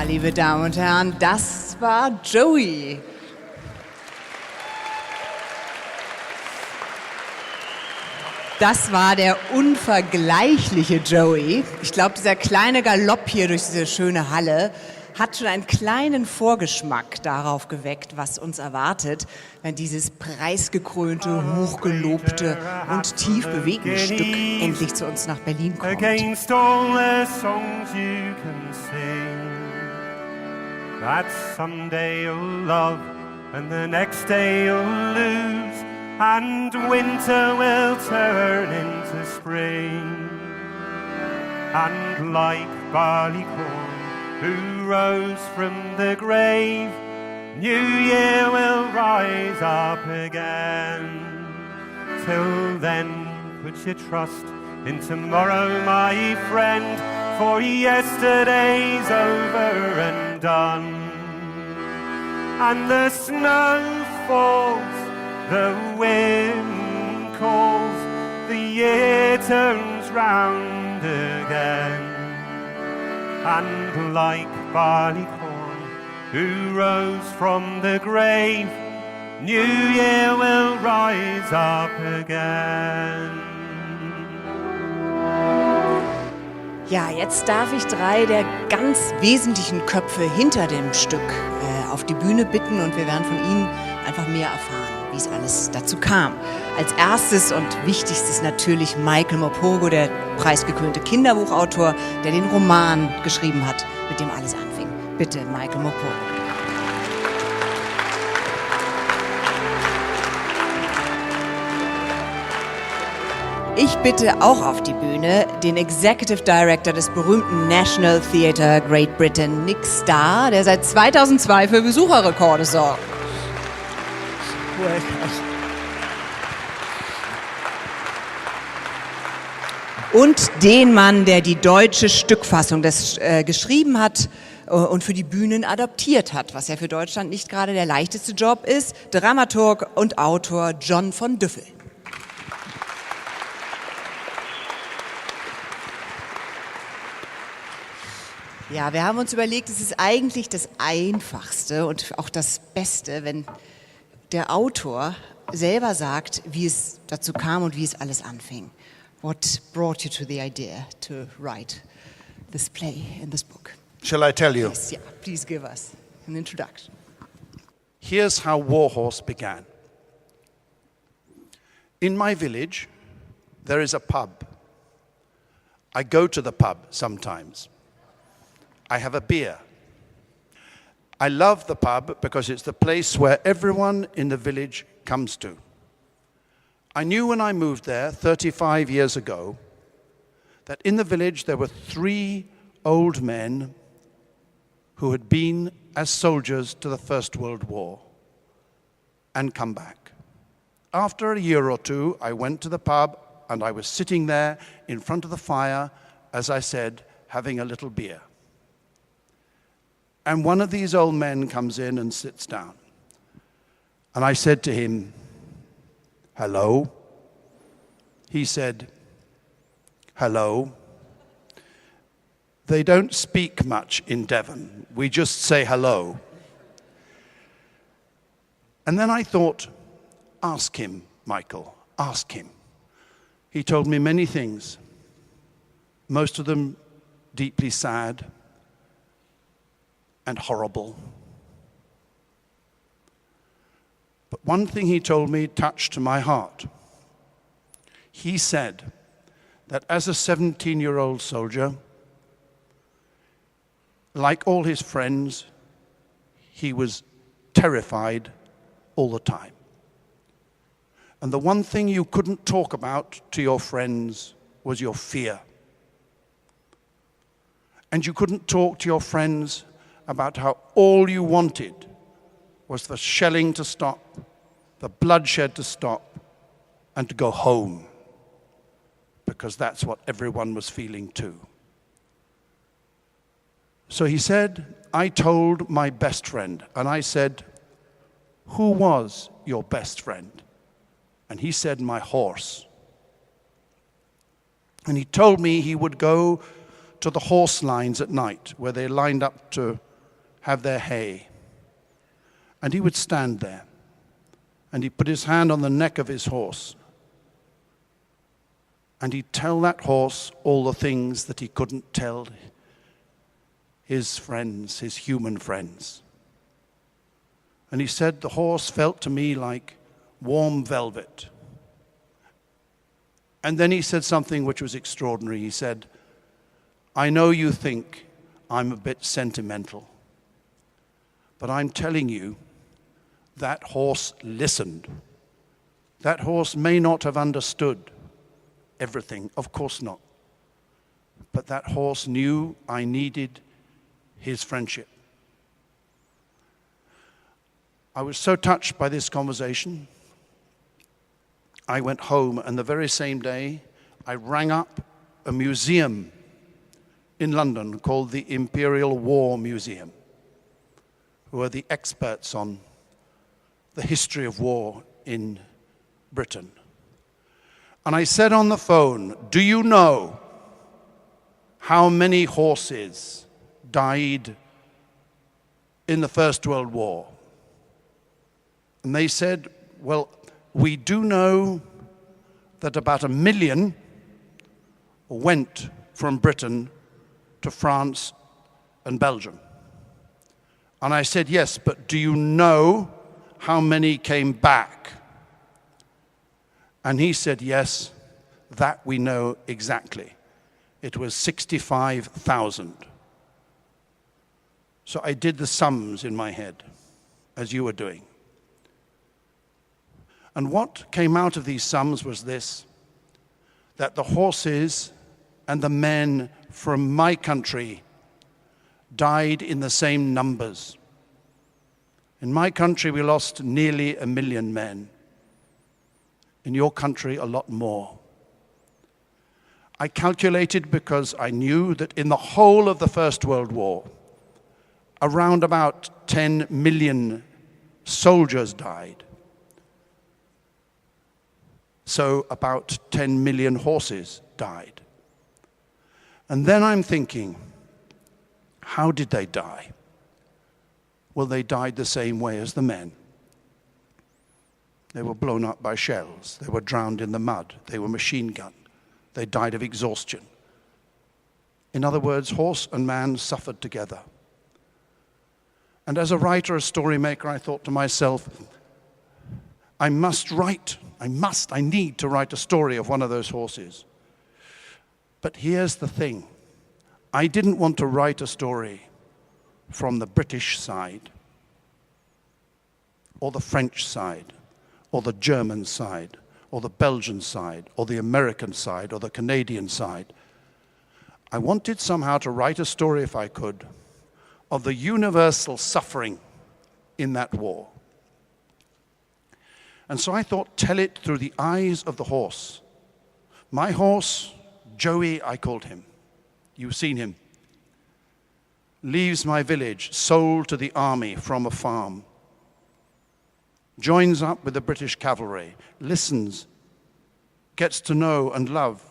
liebe Damen und Herren, das war Joey. Das war der unvergleichliche Joey. Ich glaube, dieser kleine Galopp hier durch diese schöne Halle hat schon einen kleinen Vorgeschmack darauf geweckt, was uns erwartet, wenn dieses preisgekrönte, hochgelobte und tief bewegende Stück endlich zu uns nach Berlin kommt. Against all the songs you can sing, that someday you'll love and the next day you'll lose, and winter will turn into spring. And like barley corn who rose from the grave, New Year will rise up again. Till then, put your trust in tomorrow, my friend, for yesterday's over and done. And the snow falls, the wind calls, the year turns round again. And like barley corn who rose from the grave, New Year will rise up again. Ja, jetzt darf ich drei der ganz wesentlichen Köpfe hinter dem Stück auf die Bühne bitten und wir werden von ihnen einfach mehr erfahren, wie es alles dazu kam. Als erstes und wichtigstes natürlich Michael Morpurgo, der preisgekrönte Kinderbuchautor, der den Roman geschrieben hat, mit dem alles anfing. Bitte, Michael Morpurgo. Ich bitte auch auf die Bühne den Executive Director des berühmten National Theatre Great Britain, Nick Starr, der seit 2002 für Besucherrekorde sorgt. Und den Mann, der die deutsche Stückfassung geschrieben hat und für die Bühnen adaptiert hat, was ja für Deutschland nicht gerade der leichteste Job ist, Dramaturg und Autor John von Düffel. Ja, wir haben uns überlegt, es ist eigentlich das Einfachste und auch das Beste, wenn der Autor selber sagt, wie es dazu kam und wie es alles anfing. What brought you to the idea to write this play in this book? Shall I tell you? Yes, yeah, please give us an introduction. Here's how Warhorse began. In my village, there is a pub. I go to the pub sometimes. I have a beer. I love the pub because it's the place where everyone in the village comes to. I knew when I moved there 35 years ago that in the village there were 3 old men who had been as soldiers to the First World War and come back. After a year or two, I went to the pub and I was sitting there in front of the fire, as I said, having a little beer. And one of these old men comes in and sits down. And I said to him, "Hello?" He said, "Hello." They don't speak much in Devon. We just say hello. And then I thought, ask him, Michael, ask him. He told me many things, most of them deeply sad and horrible. But one thing he told me touched my heart. He said that as a 17-year-old soldier, like all his friends, he was terrified all the time. And the one thing you couldn't talk about to your friends was your fear. And you couldn't talk to your friends about how all you wanted was the shelling to stop, the bloodshed to stop, and to go home, because that's what everyone was feeling too. So he said, I told my best friend, and I said, "Who was your best friend?" And he said, "My horse." And he told me he would go to the horse lines at night, where they lined up to have their hay. And he would stand there, and he'd put his hand on the neck of his horse, and he'd tell that horse all the things that he couldn't tell his friends, his human friends. And he said the horse felt to me like warm velvet. And then he said something which was extraordinary. He said, I know you think I'm a bit sentimental, but I'm telling you, that horse listened. That horse may not have understood everything, of course not. But that horse knew I needed his friendship. I was so touched by this conversation. I went home, and the very same day, I rang up a museum in London called the Imperial War Museum, who are the experts on the history of war in Britain. And I said on the phone, do you know how many horses died in the First World War? And they said, well, we do know that about 1 million went from Britain to France and Belgium. And I said, yes, but do you know how many came back? And he said, yes, that we know exactly. It was 65,000. So I did the sums in my head, as you were doing. And what came out of these sums was this, that the horses and the men from my country died in the same numbers. In my country, we lost nearly 1 million men. In your country, a lot more. I calculated because I knew that in the whole of the First World War, around about 10 million soldiers died. So about 10 million horses died. And then I'm thinking, how did they die? Well, they died the same way as the men. They were blown up by shells. They were drowned in the mud. They were machine gunned. They died of exhaustion. In other words, horse and man suffered together. And as a writer, a story maker, I thought to myself, I need to write a story of one of those horses. But here's the thing. I didn't want to write a story from the British side, or the French side, or the German side, or the Belgian side, or the American side, or the Canadian side. I wanted somehow to write a story, if I could, of the universal suffering in that war. And so I thought, tell it through the eyes of the horse. My horse, Joey, I called him. You've seen him. Leaves my village, sold to the army from a farm. Joins up with the British cavalry, listens, gets to know and love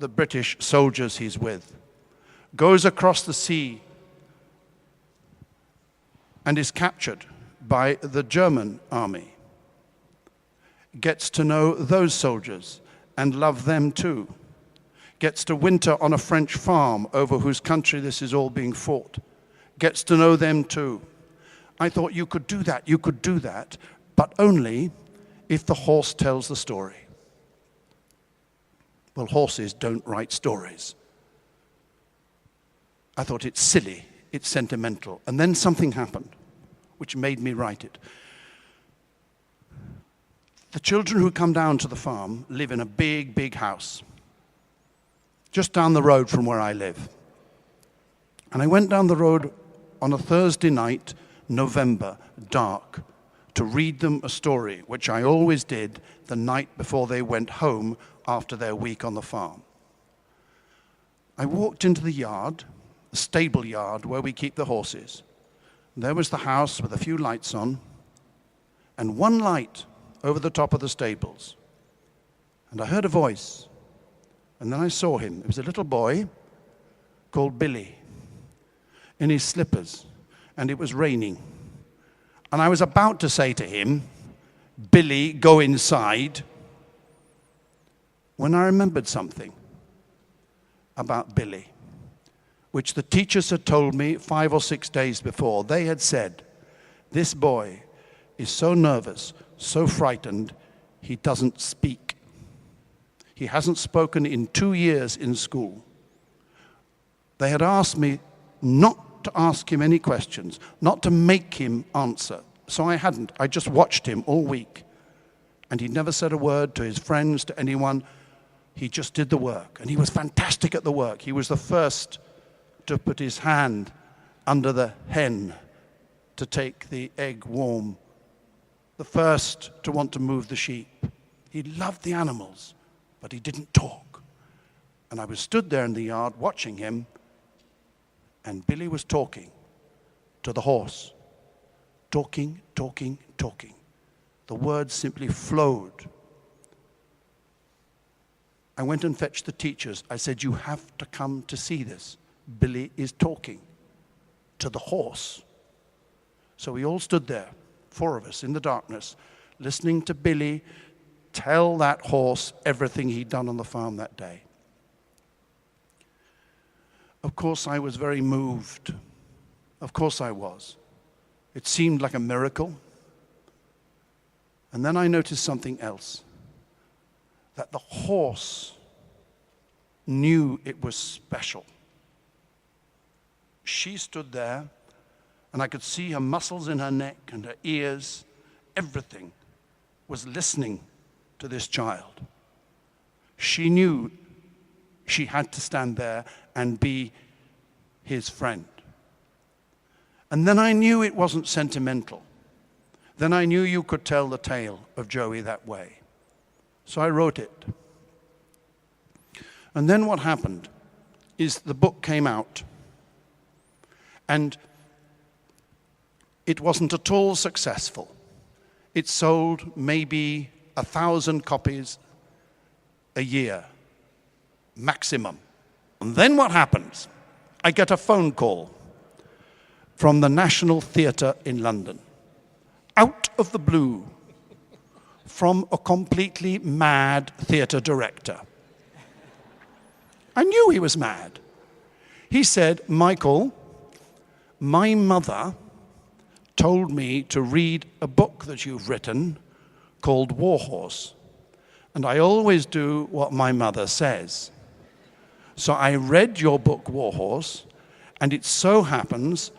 the British soldiers he's with, goes across the sea and is captured by the German army, gets to know those soldiers and love them too, gets to winter on a French farm over whose country this is all being fought, gets to know them too. I thought you could do that, but only if the horse tells the story. Well, horses don't write stories. I thought it's silly, it's sentimental. And then something happened, which made me write it. The children who come down to the farm live in a big, big house, just down the road from where I live. And I went down the road on a Thursday night, November, dark, to read them a story, which I always did the night before they went home after their week on the farm. I walked into the yard, the stable yard where we keep the horses. There was the house with a few lights on, and one light over the top of the stables. And I heard a voice, and then I saw him. It was a little boy called Billy, in his slippers, and it was raining. And I was about to say to him, "Billy, go inside," when I remembered something about Billy, which the teachers had told me 5 or 6 days before. They had said, "This boy is so nervous, so frightened, he doesn't speak. He hasn't spoken in 2 years in school." They had asked me not to ask him any questions, not to make him answer. So I hadn't. I just watched him all week. And he never said a word to his friends, to anyone. He just did the work. And he was fantastic at the work. He was the first to put his hand under the hen to take the egg warm, the first to want to move the sheep. He loved the animals, but he didn't talk. And I was stood there in the yard watching him, and Billy was talking to the horse. Talking, talking, talking. The words simply flowed. I went and fetched the teachers. I said, "You have to come to see this. Billy is talking to the horse." So we all stood there, 4 of us in the darkness, listening to Billy tell that horse everything he'd done on the farm that day. Of course, I was very moved. Of course I was. It seemed like a miracle. And then I noticed something else, that the horse knew it was special. She stood there, and I could see her muscles in her neck and her ears. Everything was listening to this child. She knew she had to stand there and be his friend. And then I knew it wasn't sentimental. Then I knew you could tell the tale of Joey that way. So I wrote it. And then what happened is the book came out, and it wasn't at all successful. It sold maybe 1,000 copies a year, maximum. And then what happens? I get a phone call from the National Theatre in London, out of the blue, from a completely mad theatre director. I knew he was mad. He said, "Michael, my mother told me to read a book that you've written called Warhorse, and I always do what my mother says. So I read your book, Warhorse, and it so happens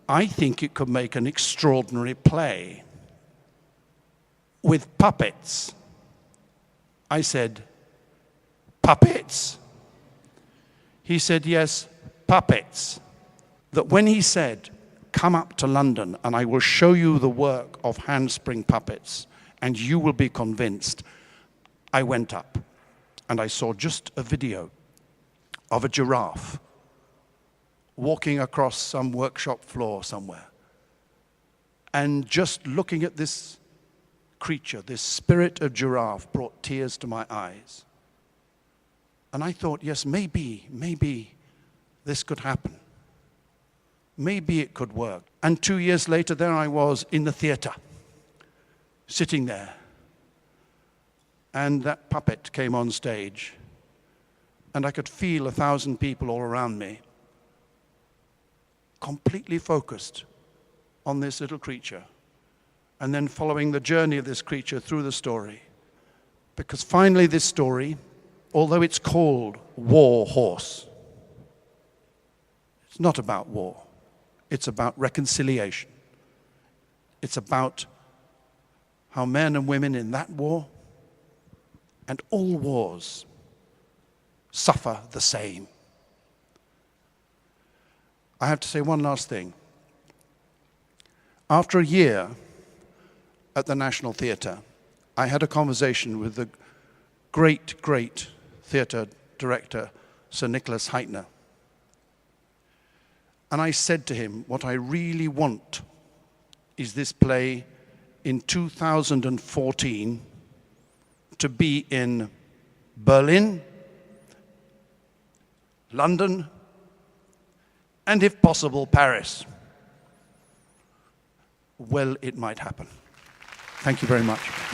I think it could make an extraordinary play with puppets." I said, "Puppets?" He said, "Yes, puppets." That when he said, "Come up to London and I will show you the work of handspring puppets and you will be convinced," I went up and I saw just a video of a giraffe walking across some workshop floor somewhere. And just looking at this creature, this spirit of giraffe, brought tears to my eyes. And I thought, yes, maybe this could happen. Maybe it could work. And 2 years later, there I was in the theater, sitting there. And that puppet came on stage. And I could feel 1,000 people all around me, completely focused on this little creature, and then following the journey of this creature through the story. Because finally this story, although it's called War Horse, it's not about war. It's about reconciliation. It's about how men and women in that war and all wars suffer the same. I have to say one last thing. After a year at the National Theatre, I had a conversation with the great theatre director, Sir Nicholas Heitner. And I said to him, what I really want is this play in 2014 to be in Berlin, London, and if possible, Paris. well it might happen. Thank you very much.